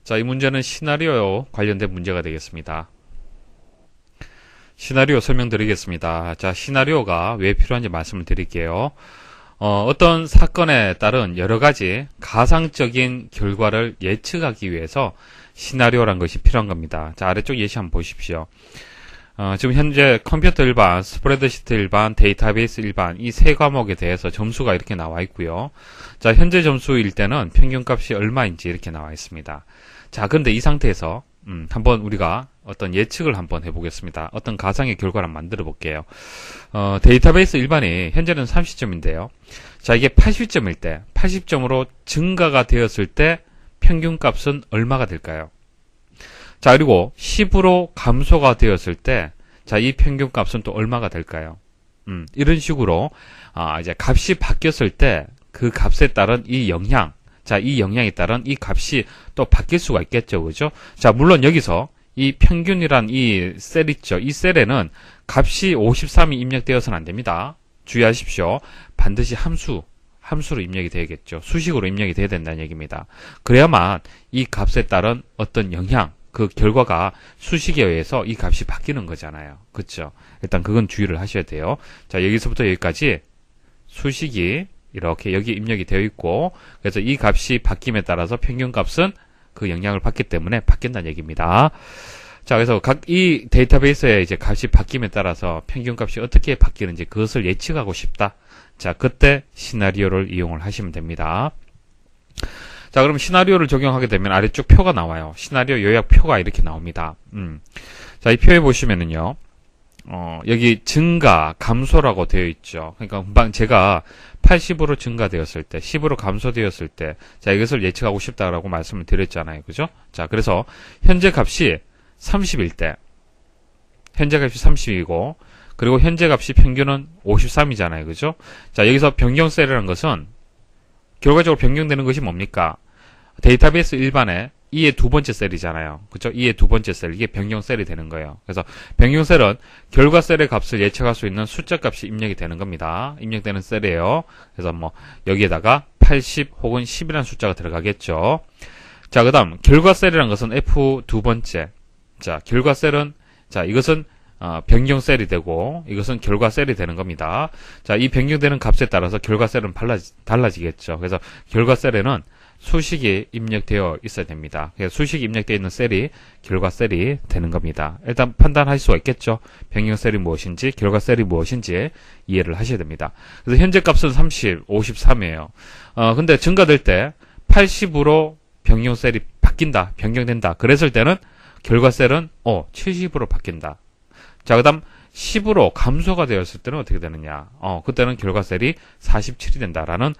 자, 이 문제는 시나리오 관련된 문제가 되겠습니다. 시나리오 설명드리겠습니다. 자, 시나리오가 왜 필요한지 말씀을 드릴게요. 어떤 사건에 따른 여러가지 가상적인 결과를 예측하기 위해서 시나리오란 것이 필요한 겁니다. 자, 아래쪽 예시 한번 보십시오. 지금 현재 컴퓨터 일반, 스프레드시트 일반, 데이터베이스 일반 이 세 과목에 대해서 점수가 이렇게 나와 있고요. 자, 현재 점수일 때는 평균값이 얼마인지 이렇게 나와 있습니다. 자, 그런데 이 상태에서 한번 우리가 어떤 예측을 한번 해보겠습니다. 어떤 가상의 결과를 한번 만들어 볼게요. 데이터베이스 일반이 현재는 30점인데요. 자, 이게 80점일 때, 80점으로 증가가 되었을 때 평균값은 얼마가 될까요? 자, 그리고 10으로 감소가 되었을 때, 자, 이 평균값은 또 얼마가 될까요? 이런 식으로, 이제 값이 바뀌었을 때, 그 값에 따른 이 영향, 자, 이 영향에 따른 이 값이 또 바뀔 수가 있겠죠. 그죠? 자, 물론 여기서 이 평균이란 이 셀 있죠. 이 셀에는 값이 53이 입력되어서는 안 됩니다. 주의하십시오. 반드시 함수로 입력이 되겠죠. 수식으로 입력이 돼야 된다는 얘기입니다. 그래야만 이 값에 따른 어떤 영향, 그 결과가 수식에 의해서 이 값이 바뀌는 거잖아요. 그렇죠? 일단 그건 주의를 하셔야 돼요. 자, 여기서부터 여기까지 수식이 이렇게 여기 입력이 되어 있고, 그래서 이 값이 바뀜에 따라서 평균값은 그 영향을 받기 때문에 바뀐다는 얘기입니다. 자, 그래서 이 데이터베이스의 이제 값이 바뀜에 따라서 평균값이 어떻게 바뀌는지 그것을 예측하고 싶다. 자, 그때 시나리오를 이용을 하시면 됩니다. 자, 그럼 시나리오를 적용하게 되면 아래쪽 표가 나와요. 시나리오 요약표가 이렇게 나옵니다. 자, 이 표에 보시면은요, 여기 증가, 감소라고 되어 있죠. 그러니까 금방 제가 80으로 증가되었을 때, 10으로 감소되었을 때, 자, 이것을 예측하고 싶다라고 말씀을 드렸잖아요. 그죠? 자, 그래서 현재 값이 30일 때, 현재 값이 30이고, 그리고 현재 값이 평균은 53이잖아요. 그죠? 자, 여기서 변경셀이라는 것은, 결과적으로 변경되는 것이 뭡니까? 데이터베이스 일반에 이의 두 번째 셀이잖아요. 그쵸? 이의 두 번째 셀. 이게 변경 셀이 되는 거예요. 그래서 변경 셀은 결과 셀의 값을 예측할 수 있는 숫자 값이 입력이 되는 겁니다. 입력되는 셀이에요. 그래서 뭐 여기에다가 80 혹은 10이라는 숫자가 들어가겠죠. 자, 그 다음 결과 셀이라는 것은 F 두 번째. 자, 결과 셀은 자, 이것은 변경 셀이 되고 이것은 결과 셀이 되는 겁니다. 자, 이 변경되는 값에 따라서 결과 셀은 달라지겠죠. 그래서 결과 셀에는 수식이 입력되어 있어야 됩니다. 그래서 수식이 입력되어 있는 셀이 결과 셀이 되는 겁니다. 일단 판단할 수가 있겠죠. 변경 셀이 무엇인지 결과 셀이 무엇인지 이해를 하셔야 됩니다. 그래서 현재 값은 30, 53이에요. 근데 증가될 때 80으로 변경 셀이 바뀐다, 변경된다. 그랬을 때는 결과 셀은 70으로 바뀐다. 자, 그 다음 10으로 감소가 되었을 때는 어떻게 되느냐. 그때는 결과 셀이 47이 된다라는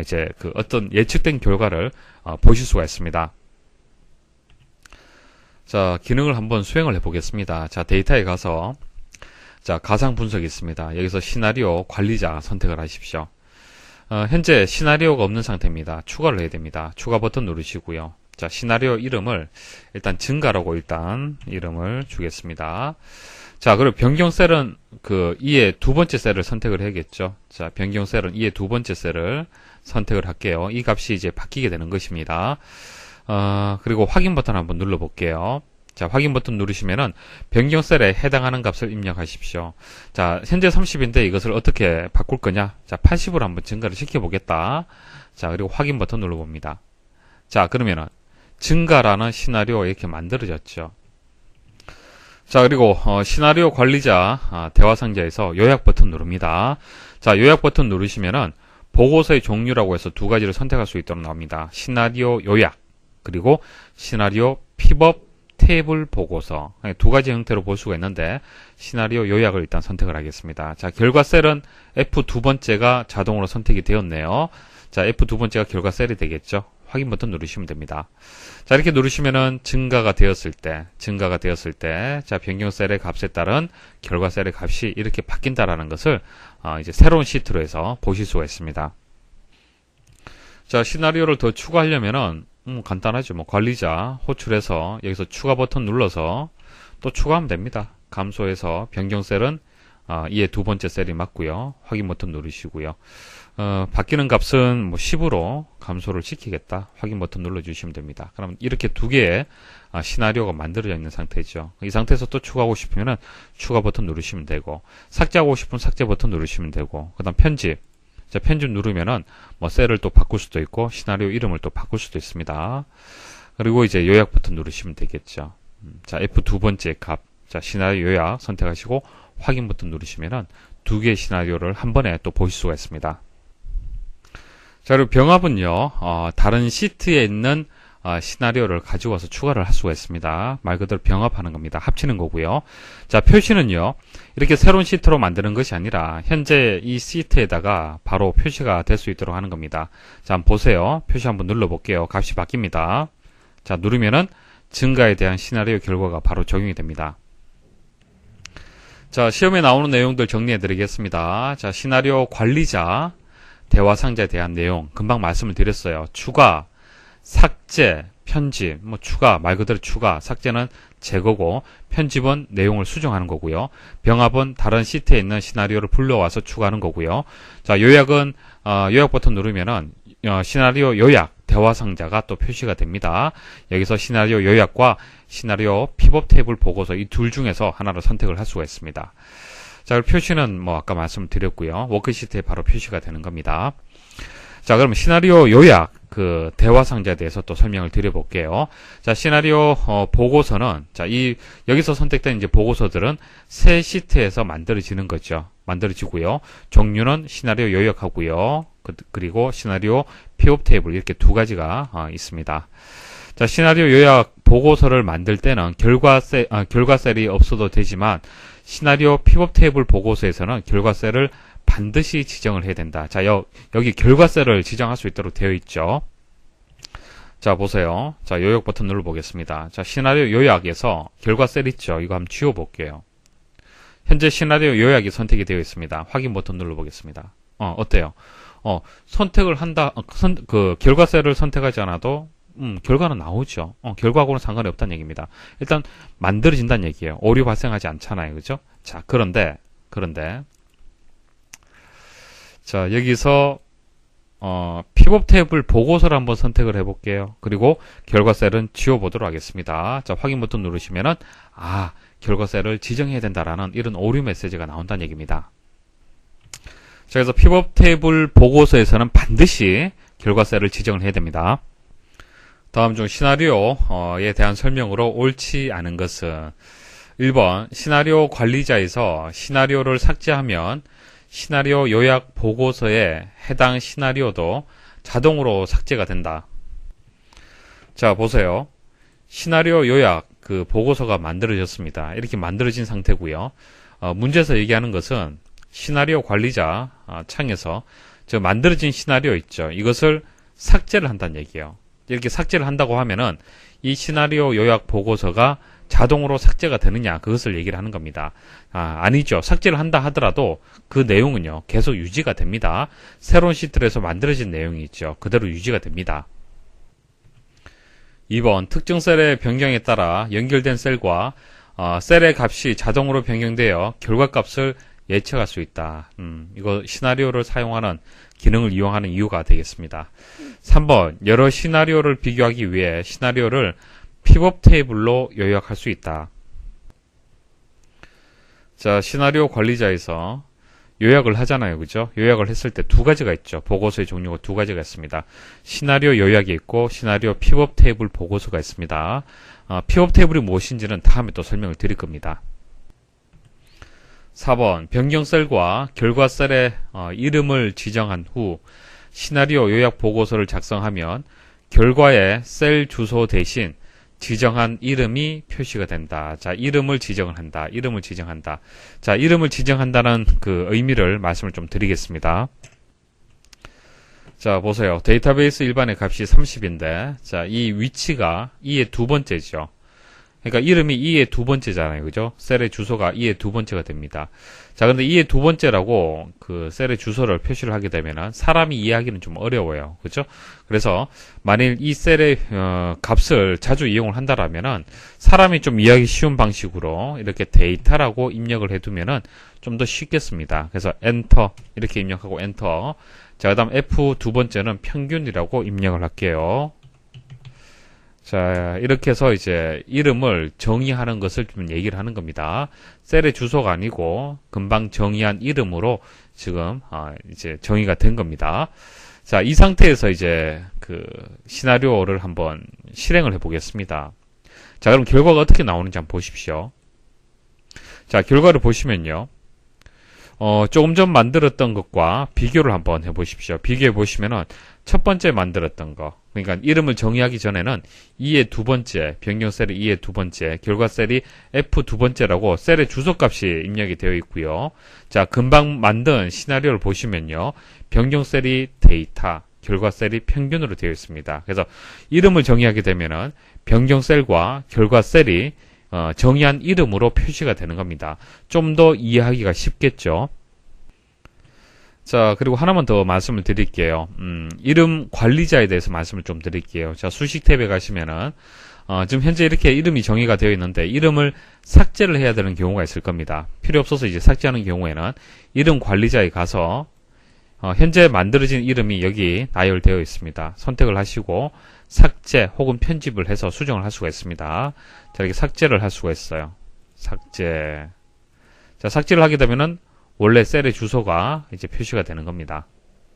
이제 그 어떤 예측된 결과를 보실 수가 있습니다. 자, 기능을 한번 수행을 해보겠습니다. 자, 데이터에 가서 자, 가상 분석이 있습니다. 여기서 시나리오 관리자 선택을 하십시오. 현재 시나리오가 없는 상태입니다. 추가를 해야 됩니다. 추가 버튼 누르시고요. 자, 시나리오 이름을 일단 증가라고 일단 이름을 주겠습니다. 자, 그리고 변경 셀은 이의 두 번째 셀을 선택을 해야겠죠. 자, 변경 셀은 이의 두 번째 셀을 선택을 할게요. 이 값이 이제 바뀌게 되는 것입니다. 그리고 확인 버튼 한번 눌러 볼게요. 자, 확인 버튼 누르시면은 변경 셀에 해당하는 값을 입력하십시오. 자, 현재 30인데 이것을 어떻게 바꿀 거냐? 자, 80으로 한번 증가를 시켜 보겠다. 자, 그리고 확인 버튼 눌러 봅니다. 자, 그러면은 증가라는 시나리오 이렇게 만들어졌죠. 자, 그리고 시나리오 관리자 대화 상자에서 요약 버튼 누릅니다. 자, 요약 버튼 누르시면은 보고서의 종류라고 해서 두 가지를 선택할 수 있도록 나옵니다. 시나리오 요약 그리고 시나리오 픽업 테이블 보고서 두 가지 형태로 볼 수가 있는데 시나리오 요약을 일단 선택을 하겠습니다. 자, 결과 셀은 F 두 번째가 자동으로 선택이 되었네요. 자, F 두 번째가 결과 셀이 되겠죠. 확인 버튼 누르시면 됩니다. 자, 이렇게 누르시면은 증가가 되었을 때, 자, 변경 셀의 값에 따른 결과 셀의 값이 이렇게 바뀐다라는 것을 이제 새로운 시트로 해서 보실 수가 있습니다. 자, 시나리오를 더 추가하려면은 간단하죠. 뭐 관리자 호출해서 여기서 추가 버튼 눌러서 또 추가하면 됩니다. 감소해서 변경 셀은 이에 두 번째 셀이 맞고요. 확인 버튼 누르시고요. 바뀌는 값은 뭐 10으로 감소를 시키겠다. 확인 버튼 눌러주시면 됩니다. 그럼 이렇게 두 개의 시나리오가 만들어져 있는 상태죠. 이 상태에서 또 추가하고 싶으면 추가 버튼 누르시면 되고, 삭제하고 싶으면 삭제 버튼 누르시면 되고, 그 다음 편집. 자, 편집 누르면은 뭐 셀을 또 바꿀 수도 있고, 시나리오 이름을 또 바꿀 수도 있습니다. 그리고 이제 요약 버튼 누르시면 되겠죠. 자, F 두 번째 값. 자, 시나리오 요약 선택하시고, 확인 버튼 누르시면은 두 개의 시나리오를 한 번에 또 보실 수가 있습니다. 자, 그리고 병합은요, 다른 시트에 있는 시나리오를 가지고 와서 추가를 할 수가 있습니다. 말 그대로 병합하는 겁니다. 합치는 거고요. 자, 표시는요, 이렇게 새로운 시트로 만드는 것이 아니라 현재 이 시트에다가 바로 표시가 될 수 있도록 하는 겁니다. 자, 한번 보세요. 표시 한번 눌러볼게요. 값이 바뀝니다. 자, 누르면은 증가에 대한 시나리오 결과가 바로 적용이 됩니다. 자, 시험에 나오는 내용들 정리해 드리겠습니다. 자, 시나리오 관리자, 대화 상자에 대한 내용 금방 말씀을 드렸어요. 추가, 삭제, 편집, 뭐 추가, 말 그대로 추가, 삭제는 제거고, 편집은 내용을 수정하는 거고요. 병합은 다른 시트에 있는 시나리오를 불러와서 추가하는 거고요. 자, 요약은 요약 버튼 누르면은 시나리오 요약, 대화 상자가 또 표시가 됩니다. 여기서 시나리오 요약과 시나리오 픽업 테이블 보고서 이 둘 중에서 하나를 선택을 할 수가 있습니다. 자, 표시는 뭐 아까 말씀드렸고요. 워크시트에 바로 표시가 되는 겁니다. 자, 그럼 시나리오 요약, 그 대화 상자에 대해서 또 설명을 드려볼게요. 자, 시나리오 보고서는 여기서 선택된 이제 보고서들은 새 시트에서 만들어지는 거죠. 만들어지고요. 종류는 시나리오 요약하고요. 그리고 시나리오 픽업 테이블 이렇게 두 가지가 있습니다. 자, 시나리오 요약 보고서를 만들 때는 결과 셀이 없어도 되지만 시나리오 픽업 테이블 보고서에서는 결과 셀을 반드시 지정을 해야 된다. 자, 여기 결과 셀을 지정할 수 있도록 되어 있죠. 자, 보세요. 자, 요약 버튼 눌러보겠습니다. 자, 시나리오 요약에서 결과 셀 있죠. 이거 한번 지워볼게요. 현재 시나리오 요약이 선택이 되어 있습니다. 확인 버튼 눌러보겠습니다. 어때요? 선택을 한다, 결과 셀을 선택하지 않아도 결과는 나오죠. 결과하고는 상관이 없다는 얘기입니다. 일단 만들어진다는 얘기예요. 오류 발생하지 않잖아요. 그죠? 자, 그런데 자, 여기서 픽업 테이블 보고서를 한번 선택을 해볼게요. 그리고 결과 셀은 지워보도록 하겠습니다. 자, 확인 버튼 누르시면은 결과 셀을 지정해야 된다라는 이런 오류 메시지가 나온다는 얘기입니다. 자, 그래서 픽업 테이블 보고서에서는 반드시 결과 셀을 지정을 해야 됩니다. 다음 중 시나리오에 대한 설명으로 옳지 않은 것은 1번 시나리오 관리자에서 시나리오를 삭제하면 시나리오 요약 보고서에 해당 시나리오도 자동으로 삭제가 된다. 자, 보세요. 시나리오 요약 그 보고서가 만들어졌습니다. 이렇게 만들어진 상태고요. 문제에서 얘기하는 것은 시나리오 관리자 창에서 저 만들어진 시나리오 있죠. 이것을 삭제를 한다는 얘기예요. 이렇게 삭제를 한다고 하면은 이 시나리오 요약 보고서가 자동으로 삭제가 되느냐, 그것을 얘기를 하는 겁니다. 아니죠. 삭제를 한다 하더라도 그 내용은요, 계속 유지가 됩니다. 새로운 시트에서 만들어진 내용이 있죠. 그대로 유지가 됩니다. 2번, 특정 셀의 변경에 따라 연결된 셀과 셀의 값이 자동으로 변경되어 결과값을 예측할 수 있다. 이거 시나리오를 사용하는 기능을 이용하는 이유가 되겠습니다. 3번, 여러 시나리오를 비교하기 위해 시나리오를 픽업 테이블로 요약할 수 있다. 자, 시나리오 관리자에서 요약을 하잖아요. 그죠? 요약을 했을 때 두 가지가 있죠. 보고서의 종류가 두 가지가 있습니다. 시나리오 요약이 있고 시나리오 픽업 테이블 보고서가 있습니다. 픽업 테이블이 무엇인지는 다음에 또 설명을 드릴 겁니다. 4번, 변경 셀과 결과 셀의 이름을 지정한 후 시나리오 요약 보고서를 작성하면 결과의 셀 주소 대신 지정한 이름이 표시가 된다. 자, 이름을 지정을 한다. 이름을 지정한다. 자, 이름을 지정한다는 그 의미를 말씀을 좀 드리겠습니다. 자, 보세요. 데이터베이스 일반의 값이 30인데, 자, 이 위치가 2의 두 번째죠. 그러니까 이름이 2의 두 번째잖아요. 그죠? 셀의 주소가 2의 두 번째가 됩니다. 자, 근데 2의 두 번째라고 그 셀의 주소를 표시를 하게 되면은 사람이 이해하기는 좀 어려워요. 그죠? 그래서 만일 이 셀의 값을 자주 이용을 한다라면은 사람이 좀 이해하기 쉬운 방식으로 이렇게 데이터라고 입력을 해두면은 좀 더 쉽겠습니다. 그래서 엔터 이렇게 입력하고 엔터. 자, 그다음 F 두 번째는 평균이라고 입력을 할게요. 자, 이렇게 해서 이제 이름을 정의하는 것을 좀 얘기를 하는 겁니다. 셀의 주소가 아니고 금방 정의한 이름으로 지금 이제 정의가 된 겁니다. 자, 이 상태에서 이제 그 시나리오를 한번 실행을 해 보겠습니다. 자, 그럼 결과가 어떻게 나오는지 한번 보십시오. 자, 결과를 보시면요. 조금 전 만들었던 것과 비교를 한번 해 보십시오. 비교해 보시면은 첫 번째 만들었던 거, 그러니까 이름을 정의하기 전에는 2의 두 번째, 변경 셀이 2의 두 번째, 결과 셀이 F 두 번째라고 셀의 주소값이 입력이 되어 있고요. 자, 금방 만든 시나리오를 보시면요. 변경 셀이 데이터, 결과 셀이 평균으로 되어 있습니다. 그래서 이름을 정의하게 되면은 변경 셀과 결과 셀이 정의한 이름으로 표시가 되는 겁니다. 좀 더 이해하기가 쉽겠죠. 자, 그리고 하나만 더 말씀을 드릴게요. 이름 관리자에 대해서 말씀을 좀 드릴게요. 자, 수식 탭에 가시면은, 지금 현재 이렇게 이름이 정의가 되어 있는데, 이름을 삭제를 해야 되는 경우가 있을 겁니다. 필요 없어서 이제 삭제하는 경우에는, 이름 관리자에 가서, 현재 만들어진 이름이 여기 나열되어 있습니다. 선택을 하시고, 삭제 혹은 편집을 해서 수정을 할 수가 있습니다. 자, 이렇게 삭제를 할 수가 있어요. 삭제. 자, 삭제를 하게 되면은, 원래 셀의 주소가 이제 표시가 되는 겁니다.